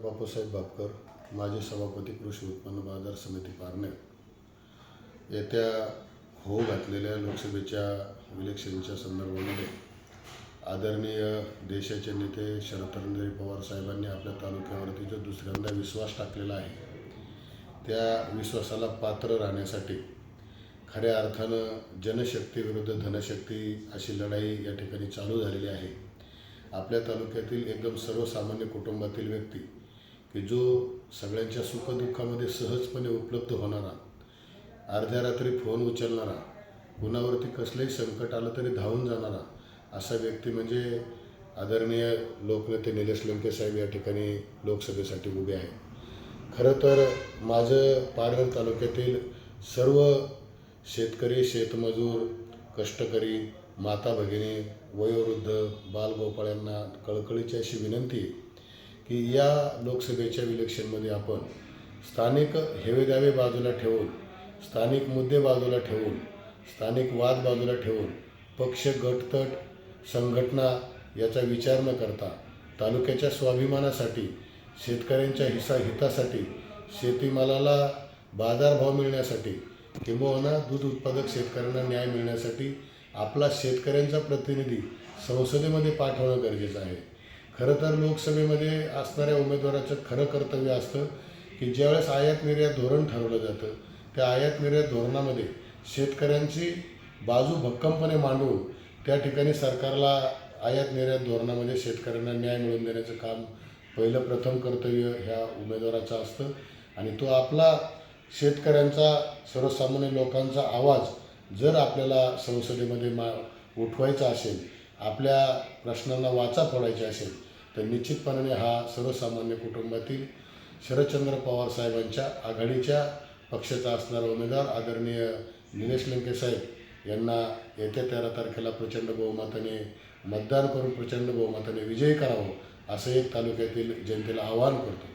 बापूसाहेब बापकर, माजी सभापती कृषी उत्पन्न बाजार समिती पारनेर। येत्या होऊ घातलेल्या लोकसभेच्या इलेक्शनच्या संदर्भामध्ये आदरणीय देशाचे नेते शरदचंद्र पवार साहेबांनी आपल्या तालुक्यावरती जो दुसऱ्यांदा विश्वास टाकलेला आहे, त्या विश्वासाला पात्र राहण्यासाठी खऱ्या अर्थानं जनशक्ती विरुद्ध धनशक्ती अशी लढाई या ठिकाणी चालू झालेली आहे। आपल्या तालुक्यातील एकदम सर्वसामान्य कुटुंबातील व्यक्ती की जो सगळ्यांच्या सुखदुःखामध्ये सहजपणे उपलब्ध होणारा, अर्ध्या रात्री फोन उचलणारा, कुणावरती कसलंही संकट आलं तरी धावून जाणारा असा व्यक्ती म्हणजे आदरणीय लोकनेते निलेश लंके साहेब या ठिकाणी लोकसभेसाठी उभे आहेत। खरं तर माझं पारनेर तालुक्यातील सर्व शेतकरी, शेतमजूर, कष्टकरी, माता भगिनी, वयोवृद्ध, बालगोपाळांना कळकळीची अशी विनंती आहे की या लोकसभेच्या इलेक्शनमध्ये आपण स्थानिक हेवेदावे बाजूला ठेवून, स्थानिक मुद्दे बाजूला ठेवून, स्थानिक वाद बाजूला ठेवून पक्ष, गटतट, संघटना याचा विचार न करता तालुक्याच्या स्वाभिमानासाठी, शेतकऱ्यांच्या हितासाठी, शेतीमालाला बाजारभाव मिळण्यासाठी किंबहुना दूध उत्पादक शेतकऱ्यांना न्याय मिळण्यासाठी आपला शेतकऱ्यांचा प्रतिनिधी संसदेमध्ये पाठवणं गरजेचं आहे। खरं तर लोकसभेमध्ये असणाऱ्या उमेदवाराचं खरं कर्तव्य असतं की ज्यावेळेस आयात निर्यात धोरण ठरवलं जातं, त्या आयात निर्यात धोरणामध्ये शेतकऱ्यांची बाजू भक्कमपणे मांडून त्या ठिकाणी सरकारला आयात निर्यात धोरणामध्ये शेतकऱ्यांना न्याय मिळवून देण्याचं काम पहिलं प्रथम कर्तव्य ह्या उमेदवाराचं असतं। आणि तो आपला शेतकऱ्यांचा, सर्वसामान्य लोकांचा आवाज जर आपल्याला संसदेमध्ये उठवायचा असेल, आपल्या प्रश्नांना वाचा फोडायची असेल, तर निश्चितपणे हा सर्वसामान्य कुटुंबातील शरदचंद्र पवार साहेबांच्या आघाडीच्या पक्षाचा असणारा उमेदवार आदरणीय निलेश लंके साहेब यांना येत्या 13 तारखेला प्रचंड बहुमताने मतदान करून प्रचंड बहुमताने विजयी करावं असं एक तालुक्यातील जनतेला आवाहन करतो।